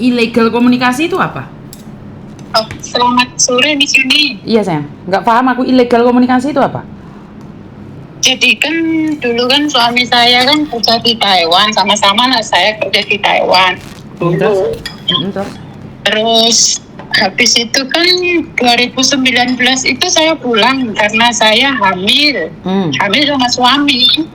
illegal komunikasi itu apa? Oh, selamat sore di sini. Iya sayang, nggak paham aku illegal komunikasi itu apa? Jadi kan dulu kan suami saya kan kerja di Taiwan, sama-sama lah saya kerja di Taiwan dulu. Terus? Terus habis itu kan 2019 itu saya pulang karena saya hamil sama suami.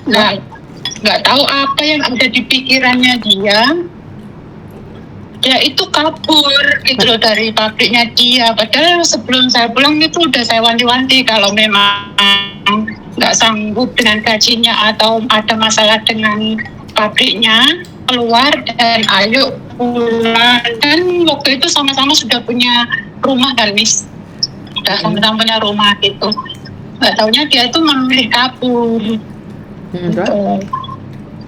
Nah, nggak tahu apa yang ada di pikirannya dia itu kabur gitu loh dari pabriknya dia. Padahal sebelum saya pulang itu udah saya wanti-wanti kalau memang nggak sanggup dengan gajinya atau ada masalah dengan pabriknya, keluar dan ayo pulang. Dan waktu itu sama-sama sudah punya rumah kan, Miss. Sudah sama-sama punya rumah gitu. Nggak taunya dia itu memilih kabur. Gitu.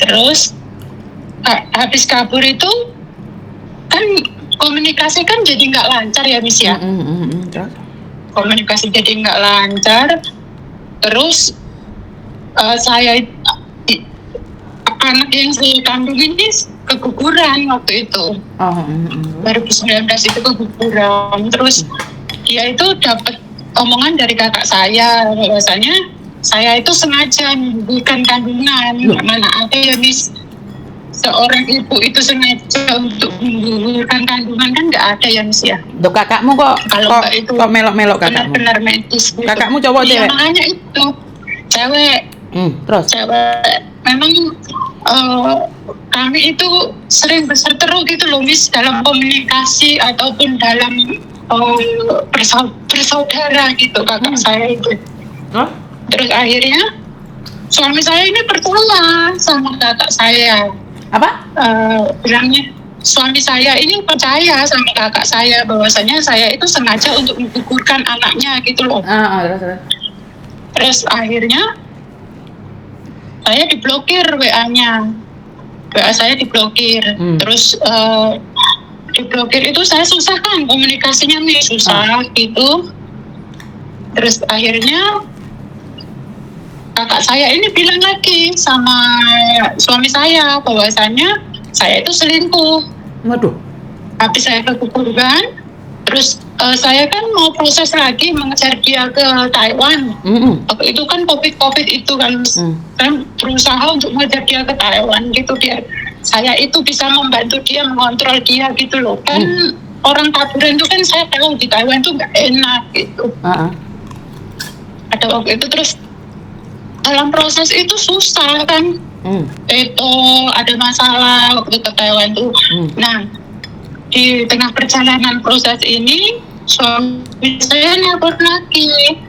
Terus habis kabur itu kan komunikasi kan jadi nggak lancar ya, Miss ya. Komunikasi jadi nggak lancar. Terus saya anak yang saya kandung ini keguguran waktu itu. 2019 itu keguguran. Terus dia itu dapat omongan dari kakak saya bahwasanya saya itu sengaja menggugurkan kandungan. Mana ada ya, Miss, seorang ibu itu sengaja untuk menggugurkan kandungan, kan nggak ada ya, Miss ya. Loh, kakakmu kok melok-melok kakakmu? Benar-benar medis gitu. Kakakmu cowok cewek? Iya, makanya itu cewek. Terus? Cewek. Memang kami itu sering berseteru gitu loh, Miss, dalam komunikasi ataupun dalam bersaudara gitu kakak saya itu. Terus akhirnya suami saya ini percaya sama kakak saya. Apa? Bilangnya suami saya ini percaya sama kakak saya bahwasanya saya itu sengaja untuk menggugurkan anaknya gitu loh. Terus akhirnya saya diblokir WA-nya. WA saya diblokir. Terus diblokir itu saya susah kan komunikasinya nih, susah gitu. Terus akhirnya kakak saya ini bilang lagi sama suami saya bahwasanya saya itu selingkuh. Waduh. Habis saya keguguran, terus saya kan mau proses lagi mengejar dia ke Taiwan. Waktu itu kan COVID itu kan, saya berusaha untuk mengejar dia ke Taiwan gitu biar saya itu bisa membantu dia, mengontrol dia gitu loh. Kan orang kaburan itu kan saya tahu di Taiwan itu nggak enak gitu. Ada waktu itu terus dalam proses itu susah kan. Itu ada masalah waktu ke Taiwan tuh. Nah, di tengah perjalanan proses ini suami saya nelpon lagi,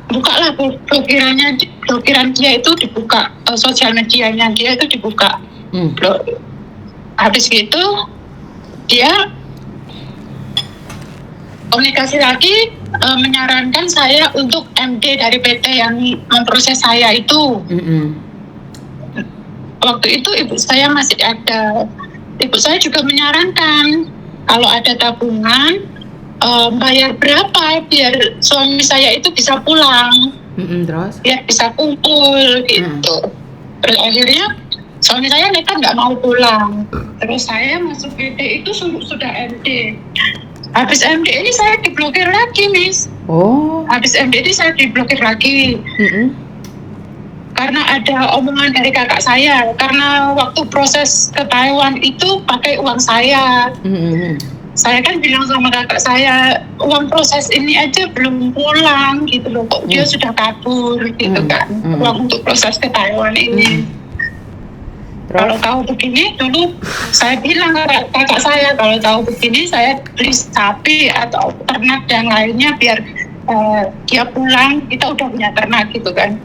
bukalah blokiran dia itu dibuka, sosial medianya dia itu dibuka. Habis gitu dia komunikasi lagi, menyarankan saya untuk MD dari PT yang memproses saya itu. Waktu itu ibu saya masih ada. Ibu saya juga menyarankan kalau ada tabungan, bayar berapa biar suami saya itu bisa pulang, terus? Biar bisa kumpul gitu. Terus akhirnya suami saya nekat nggak mau pulang. Terus saya masuk PT itu sudah MD. Habis MD ini saya diblokir lagi, Miss. Habis MD ini saya diblokir lagi. Karena ada omongan dari kakak saya. Karena waktu proses ke Taiwan itu pakai uang saya. Saya kan bilang sama kakak saya, uang proses ini aja belum pulang gitu loh. Kok dia sudah kabur gitu kan. Uang untuk proses ke Taiwan ini. Kalau tahu begini, dulu saya bilang ke kakak saya, kalau tahu begini saya beli sapi atau ternak dan lainnya biar dia pulang, kita udah punya ternak gitu kan.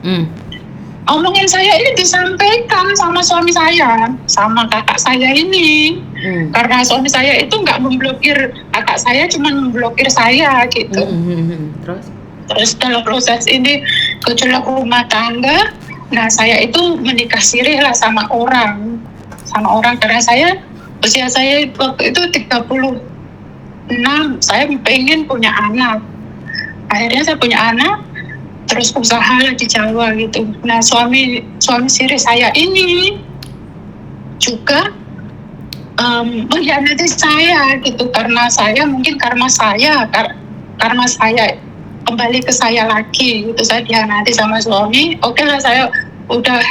Omongan saya ini disampaikan sama suami saya, sama kakak saya ini. Karena suami saya itu nggak memblokir kakak saya, cuma memblokir saya gitu. Terus dalam proses ini gejolak rumah tangga. Nah, saya itu menikah sirih lah sama orang karena usia saya waktu itu 36, saya pengen punya anak. Akhirnya saya punya anak, terus usaha lah di Jawa gitu. Nah, suami sirih saya ini juga mengkhianati saya gitu, karena saya kembali ke saya lagi gitu. Saya dikhianati sama suami. Oke lah, saya udah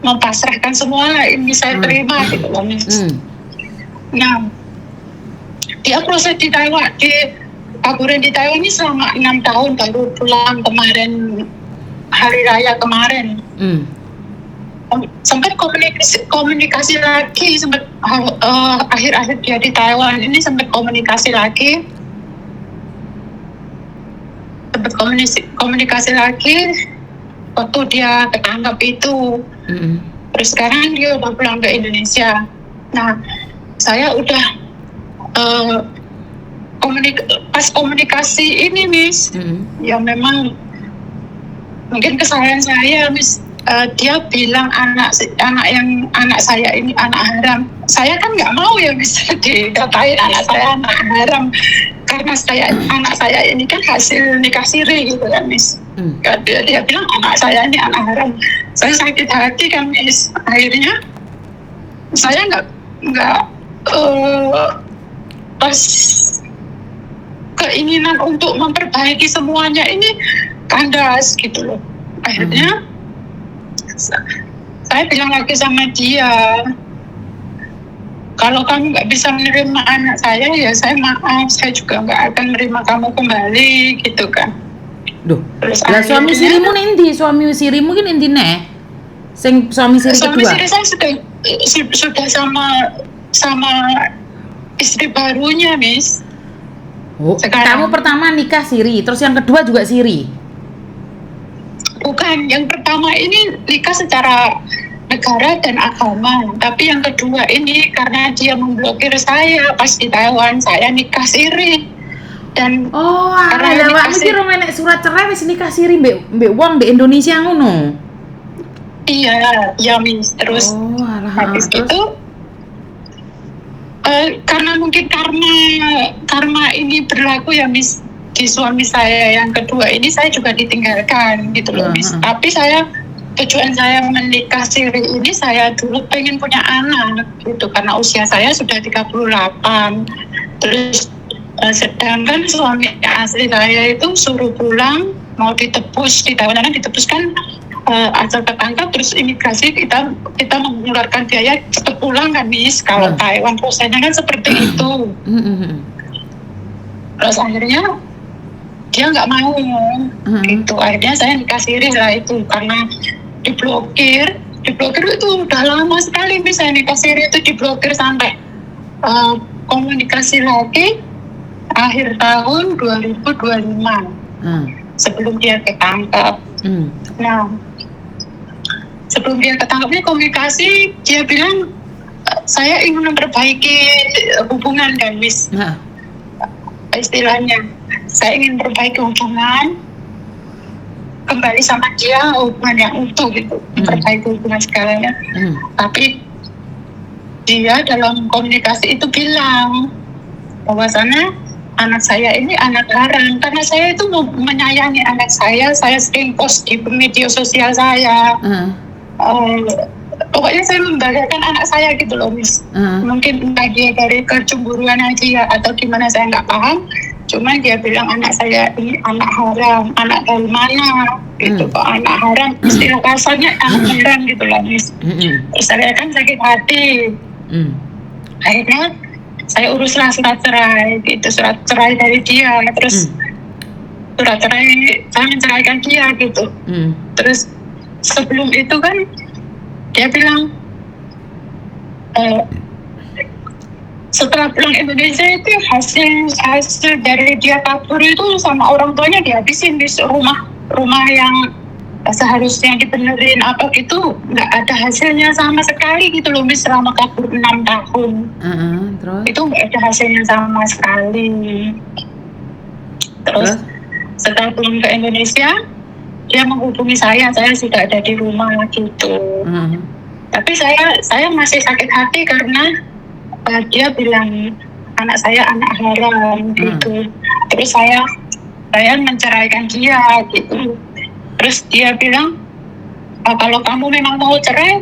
mempasrahkan semua lah, ini saya terima gitu loh. Nah, dia proses di Taiwan, kaburin di Taiwan ini selama 6 tahun, baru pulang kemarin hari raya kemarin. Sempat komunikasi lagi, sempat akhir-akhir dia di Taiwan ini sempat komunikasi lagi, waktu dia ketangkap itu. Terus sekarang dia udah pulang ke Indonesia. Nah, saya udah pas komunikasi ini, Miss, ya memang mungkin kesalahan saya, Miss. Dia bilang anak saya ini anak haram. Saya kan nggak mau ya, Miss, dikatain anak saya anak haram, karena anak saya ini kan hasil nikah siri gitu kan, Miss. Dia bilang anak saya ini anak haram. Saya sakit hati kan, Miss. Akhirnya saya nggak pas keinginan untuk memperbaiki semuanya ini kandas gitu loh. Akhirnya saya bilang lagi sama dia, kalau kamu nggak bisa menerima anak saya, ya saya maaf, saya juga nggak akan menerima kamu kembali gitu kan. Duh, lah suami sirimu nanti, suami sirimu kan nanti suami siri kedua. Suami siri saya sudah sama istri barunya, Miss. Oh, kamu pertama nikah siri, terus yang kedua juga siri? Bukan, yang pertama ini nikah secara negara dan agama, tapi yang kedua ini karena dia memblokir saya pas di Taiwan, saya nikah siri. Dan karena awakmu iki rong enek surat cerai wis nikah siri mbek wong di Indonesia ngono. Iya, Miss. Terus habis itu karena mungkin karma ini berlaku ya, Miss, di suami saya yang kedua ini saya juga ditinggalkan gitu loh, Miss. Tapi tujuan saya menikah siri ini, saya dulu pengen punya anak gitu, karena usia saya sudah 38. Terus sedangkan suami asli saya itu suruh pulang, mau ditebus di Taiwan, ditebus kan asal ketangkap, terus imigrasi kita mengeluarkan biaya cepat pulang kan, Miss. Kalau Taiwan prosesnya kan seperti itu. Terus akhirnya dia nggak mau gitu. Akhirnya saya nikah siri lah itu, karena diblokir itu udah lama sekali, Miss. Saya nikah siri itu diblokir sampai komunikasi lagi akhir tahun 2025 sebelum dia ketangkap. Nah, sebelum dia ketangkapnya komunikasi, dia bilang saya ingin memperbaiki hubungan kan, Miss. Istilahnya saya ingin memperbaiki hubungan, kembali sama dia, hubungan yang utuh gitu, memperbaiki hubungan segalanya. Tapi dia dalam komunikasi itu bilang bahwasannya anak saya ini anak haram, karena saya itu menyayangi anak saya sering post di media sosial saya. Pokoknya saya membanggakan anak saya gitu loh, Miss. Mungkin entah dia dari kecemburuan aja atau gimana, saya nggak paham. Cuman dia bilang anak saya ini anak haram, anak dari mana gitu, kok anak haram, istilah kasarnya anak haram gitu loh, Miss. Terus saya kan sakit hati. Akhirnya saya uruslah surat cerai gitu, surat cerai dari dia. Terus surat cerai, saya menceraikan dia gitu. Terus sebelum itu kan dia bilang setelah pulang Indonesia itu hasil dari dia kabur itu sama orang tuanya dihabisin di rumah yang seharusnya dibenerin apa gitu, nggak ada hasilnya sama sekali gitu loh, Miss. Selama kabur 6 tahun terus? Itu nggak ada hasilnya sama sekali. Terus setelah pulang ke Indonesia, dia menghubungi saya sudah ada di rumah gitu. Tapi saya masih sakit hati karena dia bilang anak saya anak haram gitu. Terus saya menceraikan dia gitu. Terus dia bilang kalau kamu memang mau cerai,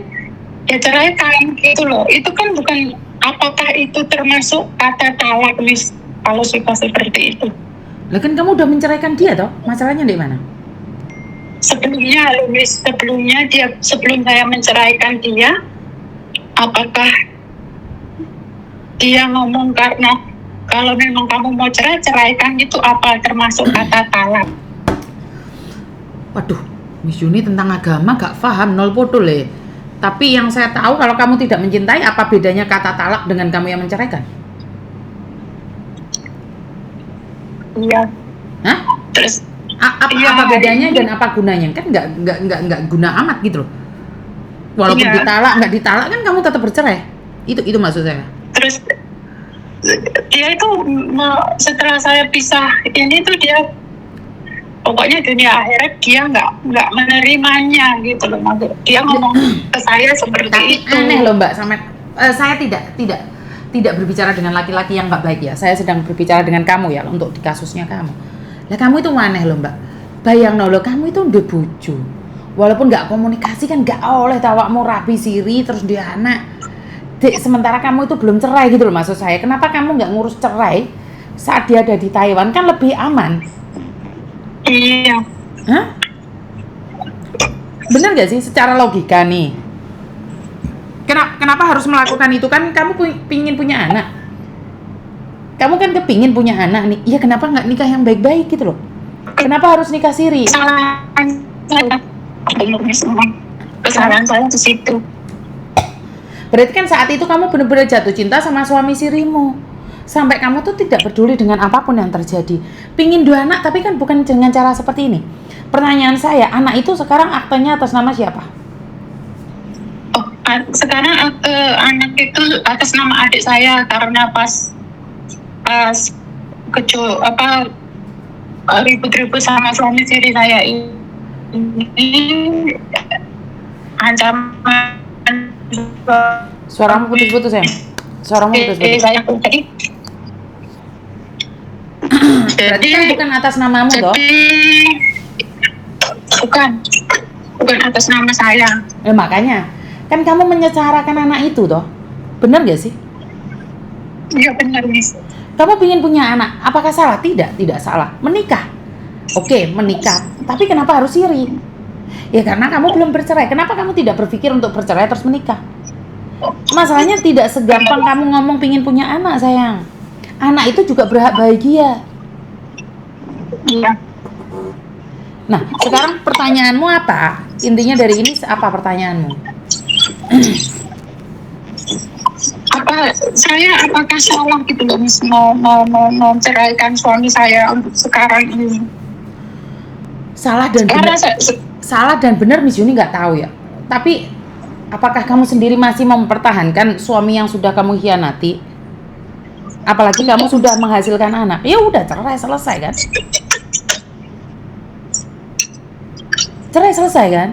ya ceraikan gitu loh. Itu kan bukan, apakah itu termasuk kata talak, Miss, kalau sudah seperti itu? Lah kan kamu udah menceraikan dia toh? Masalahnya di mana? Sebelumnya loh, Miss, sebelum saya menceraikan dia, apakah dia ngomong karena kalau memang kamu mau cerai, ceraikan gitu, apa termasuk kata talak? Waduh, Miss Yuni tentang agama gak paham, nol podo le. Tapi yang saya tahu kalau kamu tidak mencintai, apa bedanya kata talak dengan kamu yang menceraikan? Iya. Hah? Terus Apa bedanya dan apa gunanya? Kan nggak guna amat gitu loh. Walaupun ditalak nggak ditalak kan kamu tetap bercerai. Itu maksud saya. Terus dia itu setelah saya pisah ini tuh dia pokoknya dunia akhirat dia nggak menerimanya gitu loh. Dia ngomong ke saya seperti itu. Aneh loh Mbak, saya tidak berbicara dengan laki-laki yang nggak baik ya. Saya sedang berbicara dengan kamu ya, untuk di kasusnya kamu. Lah kamu itu aneh loh Mbak. Bayang loh kamu itu udah bojo. Walaupun nggak komunikasi kan nggak oleh tawakmu rapi siri terus dia anak. Dek, sementara kamu itu belum cerai gitu loh maksud saya. Kenapa kamu nggak ngurus cerai saat dia ada di Taiwan, kan lebih aman? Iya. Hah? Bener gak sih secara logika nih? Kenapa harus melakukan itu? Kan kamu pingin punya anak. Kamu kan kepingin punya anak nih. Iya, kenapa nggak nikah yang baik-baik gitu loh? Kenapa harus nikah siri? Kesalahan saya di situ. Berarti kan saat itu kamu benar-benar jatuh cinta sama suami sirimu. Sampai kamu tuh tidak peduli dengan apapun yang terjadi. Pingin 2 anak tapi kan bukan dengan cara seperti ini. Pertanyaan saya, anak itu sekarang aktenya atas nama siapa? Oh, sekarang anak itu atas nama adik saya karena pas ribut-ribut sama suami siri saya ini ancaman. Suaramu putus-putus ya? Suaramu putus-putus. Saya Berarti kan bukan atas namamu toh? Bukan atas nama saya. Makanya kan kamu menyesarakan anak itu toh, benar gak sih? Iya benar, Miss. Kamu ingin punya anak, apakah salah? Tidak salah. Menikah, oke, menikah. Tapi kenapa harus siri? Ya karena kamu belum bercerai. Kenapa kamu tidak berpikir untuk bercerai terus menikah? Masalahnya tidak segampang kamu ngomong pingin punya anak, sayang. Anak itu juga berhak bahagia. Iya. Nah, sekarang pertanyaanmu apa? Intinya dari ini apa pertanyaanmu? Apakah salah gitu loh, Miss, mau menceraikan suami saya untuk sekarang ini? Salah dan benar Miss Yuni nggak tahu ya. Tapi apakah kamu sendiri masih mempertahankan suami yang sudah kamu hianati? Apalagi kamu sudah menghasilkan anak. Ya udah, cerai selesai kan? Cerai selesai kan?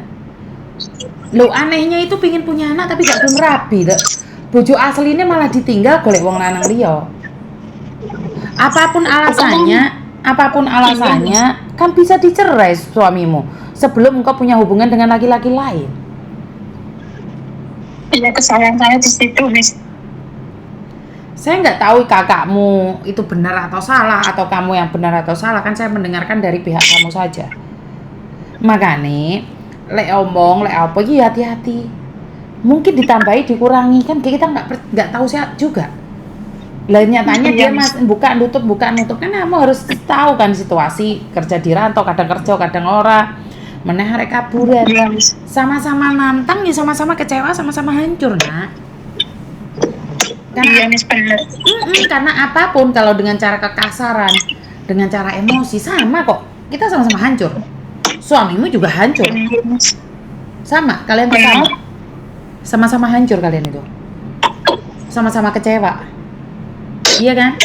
Lo anehnya itu pingin punya anak tapi gak belum rapi deh. Bojo aslinya malah ditinggal golek wong lanang liya. Apapun alasannya kan bisa dicerai suamimu sebelum engkau punya hubungan dengan laki-laki lain. Iya, kesalahan saya di situ, Miss. Saya nggak tahu kakakmu itu benar atau salah, atau kamu yang benar atau salah, kan saya mendengarkan dari pihak kamu saja. Makanya lek omong lek apa iki hati-hati. Mungkin ditambahi dikurangi, kan kita nggak tahu siapa juga. Lah nyatanya dia mas buka nutup kan kamu harus tahu kan situasi kerja di rantau, kadang kerja kadang ora, meneh arek kaburan. Sama-sama nantang ya, sama-sama kecewa, sama-sama hancur nak. Karena apapun kalau dengan cara kekasaran, dengan cara emosi sama kok, kita sama-sama hancur. Suamimu juga hancur. Sama, kalian tuh sama-sama hancur kalian itu. Sama-sama kecewa. Iya kan?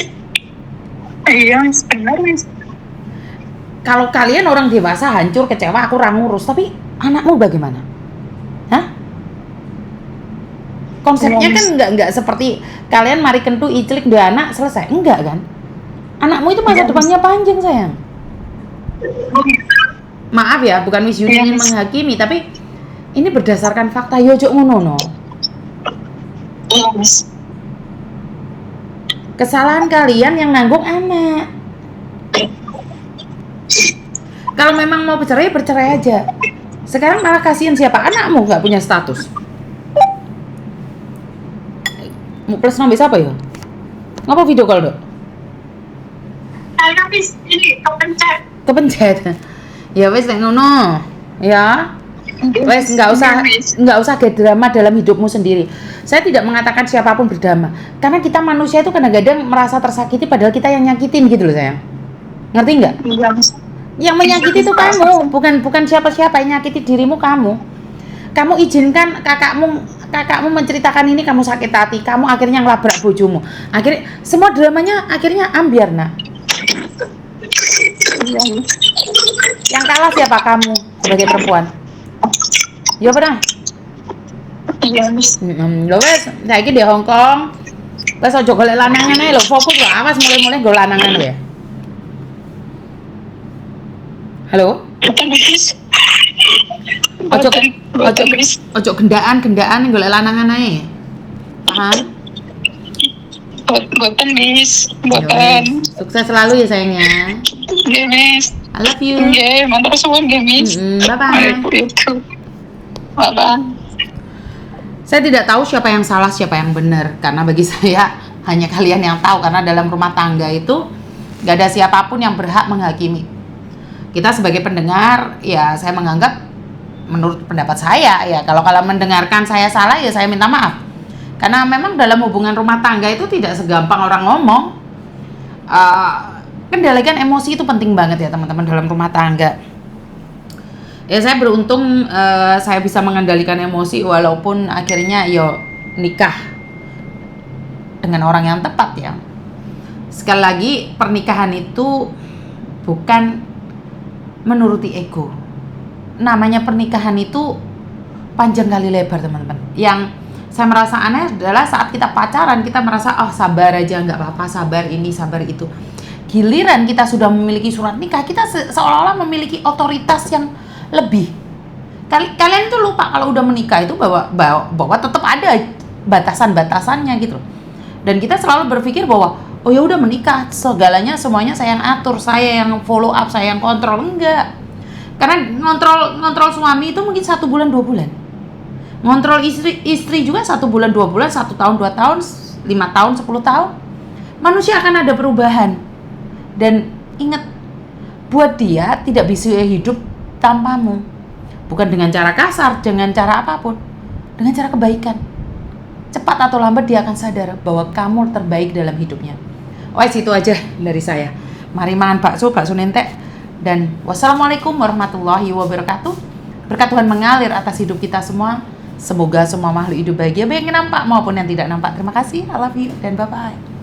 Iya, benar, Miss. Kalau kalian orang dewasa hancur, kecewa, aku ora ngurus, tapi anakmu bagaimana? Hah? Konsepnya kan enggak seperti kalian mari kentu iclik dua anak selesai. Enggak kan? Anakmu itu masa depannya panjang, sayang. Maaf ya, bukan Miss Yuni ingin menghakimi, tapi ini berdasarkan fakta. Yo jok ngono no. Iya, Miss. Kesalahan kalian yang nanggung anak. Kalau memang mau bercerai, bercerai aja. Sekarang malah kasihan siapa? Anakmu nggak punya status. Mau plus nomor siapa ya? Ngapa video call, Dok? Saya Miss, ini kepencet. Kepencet. Ya wes nek ngono. Ya. Wes nggak usah get drama dalam hidupmu sendiri. Saya tidak mengatakan siapapun berdrama, karena kita manusia itu kadang-kadang merasa tersakiti padahal kita yang nyakitin gitu loh sayang. Ngerti nggak? Iya, Miss. Yang menyakiti itu kamu, bukan siapa-siapa. Yang nyakiti dirimu kamu. Kamu izinkan kakakmu menceritakan ini, kamu sakit hati, kamu akhirnya ngelabrak bojomu. Akhirnya semua dramanya akhirnya ambiar, Nak. Iya, Miss. Yang kalah siapa? Kamu sebagai perempuan. Ya pernah. Iya, Miss. Lho wes, saiki di Hong Kong. Wes aja golek lanangan ae lho, fokus lho. Awas mulai-mulai golek lanangan lho ya. Halo? Betul, Miss. Ojo Betul, Miss. gendaan golek lanangan ae. Paham? Betul, Miss. Ya Betul. wes, sukses selalu ya sayangnya. Iya, Miss. I love you. Iya, mantap suwun nggih, Miss. Bye-bye. Itu. Bye-bye. Saya tidak tahu siapa yang salah, siapa yang benar. Karena bagi saya, hanya kalian yang tahu. Karena dalam rumah tangga itu, gak ada siapapun yang berhak menghakimi. Kita sebagai pendengar, ya saya menganggap, menurut pendapat saya, ya kalau mendengarkan saya salah, ya saya minta maaf. Karena memang dalam hubungan rumah tangga itu tidak segampang orang ngomong. Kendalikan emosi itu penting banget ya teman-teman dalam rumah tangga. Ya saya beruntung saya bisa mengendalikan emosi walaupun akhirnya yo nikah dengan orang yang tepat ya. Sekali lagi pernikahan itu bukan menuruti ego. Namanya pernikahan itu panjang kali lebar teman-teman. Yang saya merasa aneh adalah saat kita pacaran kita merasa sabar aja, nggak apa-apa, sabar ini sabar itu. Giliran kita sudah memiliki surat nikah, kita seolah-olah memiliki otoritas yang lebih. Kalian tuh lupa kalau udah menikah itu bahwa tetap ada batasan-batasannya gitu. Dan kita selalu berpikir bahwa oh ya udah menikah, segalanya semuanya saya yang atur, saya yang follow up, saya yang kontrol. Enggak. Karena ngontrol suami itu mungkin 1 bulan 2 bulan. Ngontrol istri juga 1 bulan 2 bulan, 1 tahun 2 tahun, 5 tahun 10 tahun. Manusia akan ada perubahan. Dan ingat, buat dia tidak bisa hidup tanpamu. Bukan dengan cara kasar, dengan cara apapun, dengan cara kebaikan. Cepat atau lambat dia akan sadar bahwa kamu terbaik dalam hidupnya. Wes itu aja dari saya. Mari makan bakso nentek. Dan wassalamualaikum warahmatullahi wabarakatuh. Berkat Tuhan mengalir atas hidup kita semua. Semoga semua makhluk hidup bahagia, baik yang nampak maupun yang tidak nampak. Terima kasih, I love you, dan bye-bye.